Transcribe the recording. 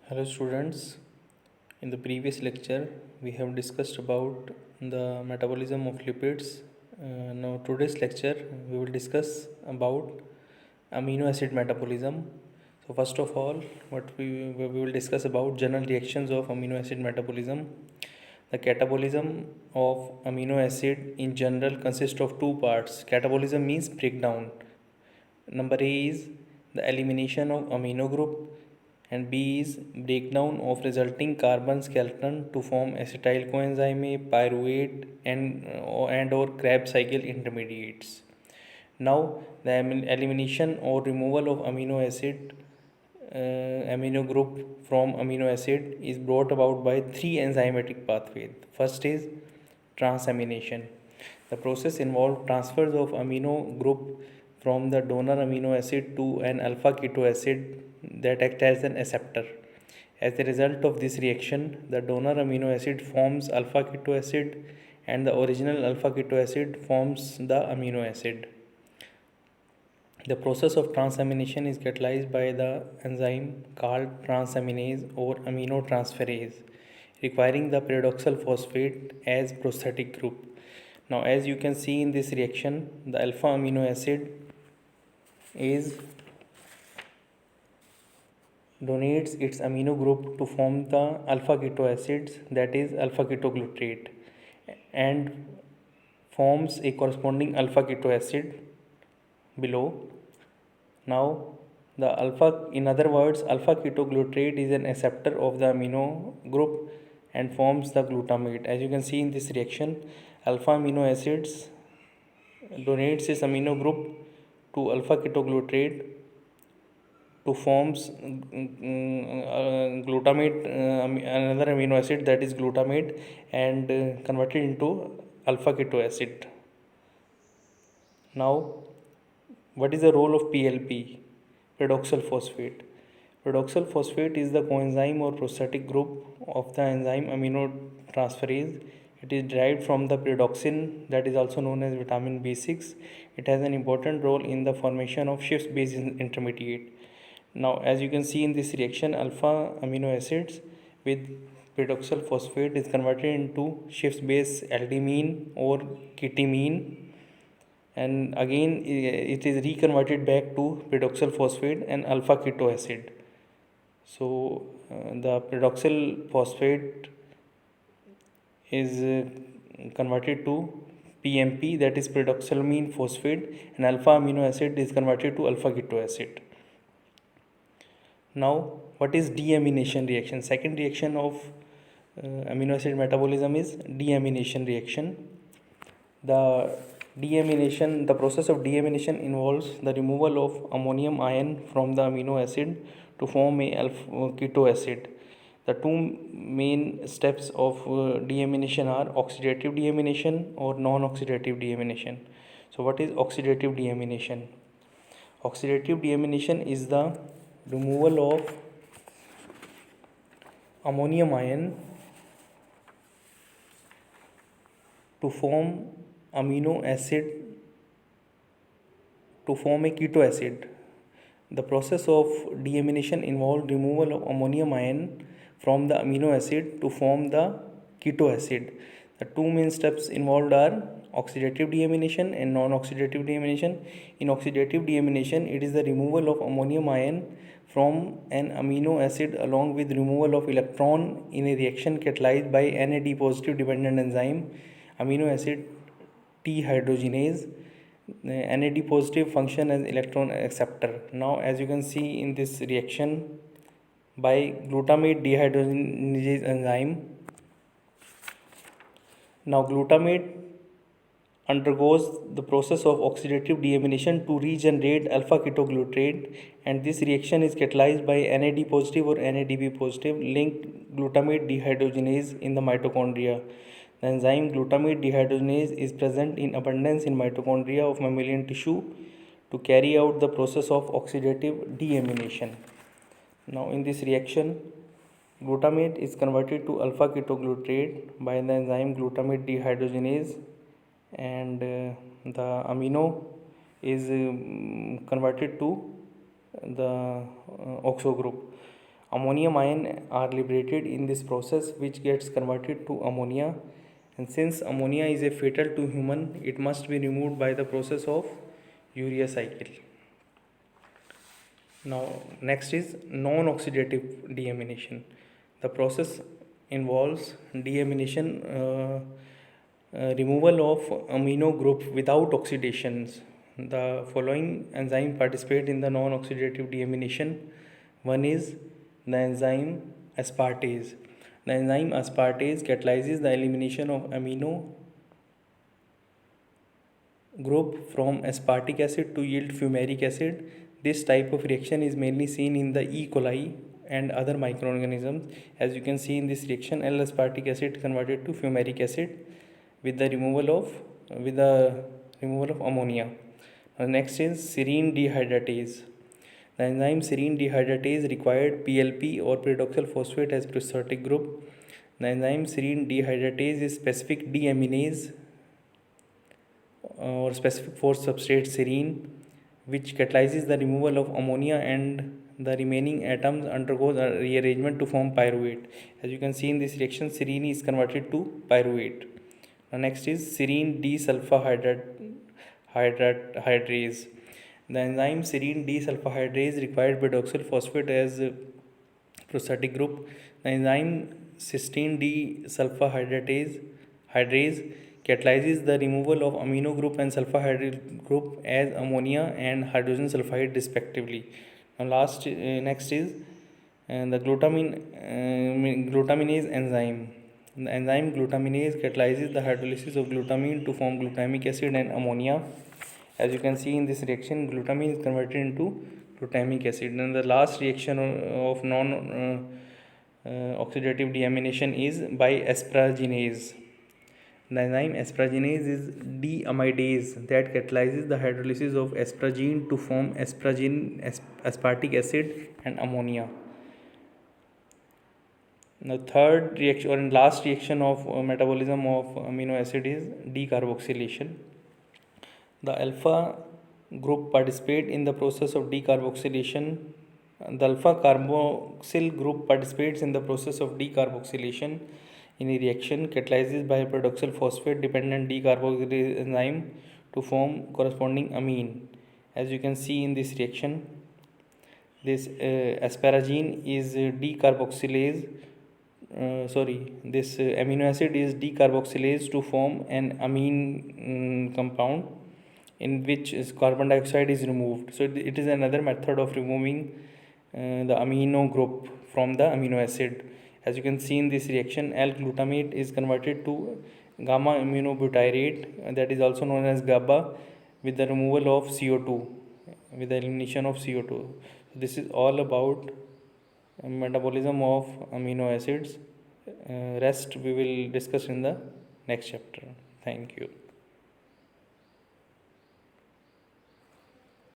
Hello students, in the previous lecture we have discussed about the metabolism of lipids. Now today's lecture we will discuss about amino acid metabolism. So first of all we will discuss about general reactions of amino acid metabolism. The catabolism of amino acid in general consists of two parts. Catabolism means breakdown. Number A is the elimination of amino group and B is breakdown of resulting carbon skeleton to form acetyl coenzyme, pyruvate and or Krebs cycle intermediates. Now the elimination or removal of amino group from amino acid is brought about by three enzymatic pathways. First is transamination. The process involves transfers of amino group from the donor amino acid to an alpha keto acid that acts as an acceptor. As a result of this reaction, the donor amino acid forms alpha keto acid and the original alpha keto acid forms the amino acid. The process of transamination is catalyzed by the enzyme called transaminase or aminotransferase, requiring the pyridoxal phosphate as prosthetic group. Now, as you can see in this reaction, the alpha amino acid is donates its amino group to form the alpha keto acids, that is alpha ketoglutarate, and forms a corresponding alpha keto acid below. Now, in other words, alpha ketoglutarate is an acceptor of the amino group and forms the glutamate. As you can see in this reaction, alpha amino acids donates its amino group to alpha ketoglutarate to forms glutamate, another amino acid, that is glutamate, and converted into alpha keto acid. Now, what is the role of PLP? Pyridoxal phosphate. Pyridoxal phosphate is the coenzyme or prosthetic group of the enzyme aminotransferase. It is derived from the pyridoxine, that is also known as vitamin B6. It has an important role in the formation of Schiff's base intermediate. Now, as you can see in this reaction, alpha amino acids with pyridoxal phosphate is converted into Schiff's base aldimine or ketimine, and again it is reconverted back to pyridoxal phosphate and alpha keto acid. So the pyridoxal phosphate is converted to PMP, that is pyridoxalamine phosphate, and alpha amino acid is converted to alpha keto acid. Now, what is deamination reaction? Second reaction of amino acid metabolism is deamination reaction. The process of deamination involves the removal of ammonium ion from the amino acid to form a alpha keto acid. The two main steps of deamination are oxidative deamination or non-oxidative deamination. So, what is oxidative deamination? Oxidative deamination is the removal of ammonium ion to form amino acid to form a keto acid. The process of deamination involves removal of ammonium ion from the amino acid to form the keto acid. The two main steps involved are oxidative deamination and non-oxidative deamination. In oxidative deamination, it is the removal of ammonium ion from an amino acid along with removal of electron in a reaction catalyzed by NAD positive dependent enzyme amino acid dehydrogenase. NAD positive function as electron acceptor. Now, as you can see in this reaction, by glutamate dehydrogenase enzyme, now glutamate undergoes the process of oxidative deamination to regenerate alpha ketoglutarate, and this reaction is catalyzed by NAD positive or NADP positive linked glutamate dehydrogenase in the mitochondria. The enzyme glutamate dehydrogenase is present in abundance in mitochondria of mammalian tissue to carry out the process of oxidative deamination. Now, in this reaction, glutamate is converted to alpha ketoglutarate by the enzyme glutamate dehydrogenase, and the amino is converted to the oxo group. Ammonium ion are liberated in this process, which gets converted to ammonia, and since ammonia is a fatal to human, it must be removed by the process of urea cycle. Now next is non-oxidative deamination. The process involves deamination, removal of amino group without oxidations. The following enzyme participate in the non-oxidative deamination. One is the enzyme aspartase. The enzyme aspartase catalyzes the elimination of amino group from aspartic acid to yield fumaric acid. This type of reaction is mainly seen in the E. coli and other microorganisms. As you can see in this reaction, L-aspartic acid converted to fumaric acid with the removal of ammonia. Next is serine dehydratase. The enzyme serine dehydratase required PLP or pyridoxal phosphate as prosthetic group. The enzyme serine dehydratase is specific deaminase or specific for substrate serine, which catalyzes the removal of ammonia, and the remaining atoms undergoes a rearrangement to form pyruvate. As you can see in this reaction, serine is converted to pyruvate. Now next is serine D-sulfahydrase. The enzyme serine D-sulfahydrase required pyridoxal phosphate as prosthetic group. The enzyme cysteine D-sulfahydrase catalyzes the removal of amino group and sulfahydryl group as ammonia and hydrogen sulfide respectively. Now next is the glutaminase enzyme. The enzyme glutaminase catalyzes the hydrolysis of glutamine to form glutamic acid and ammonia. As you can see in this reaction, glutamine is converted into glutamic acid. And the last reaction of non-oxidative deamination is by asparaginase. The enzyme asparaginase is deamidase that catalyzes the hydrolysis of asparagine to form aspartic acid and ammonia. The third reaction or last reaction of metabolism of amino acid is decarboxylation. The alpha group participate in the process of decarboxylation. The alpha carboxyl group participates in the process of decarboxylation in a reaction catalyzes by pyridoxal phosphate dependent decarboxylase enzyme to form corresponding amine. As you can see in this reaction, this asparagine is decarboxylase. This amino acid is decarboxylase to form an amine compound in which carbon dioxide is removed. So it is another method of removing the amino group from the amino acid. As you can see in this reaction, L-glutamate is converted to gamma aminobutyrate, that is also known as GABA, with the removal of CO2, with the elimination of CO2. This is all about metabolism of amino acids. Rest we will discuss in the next chapter. Thank you.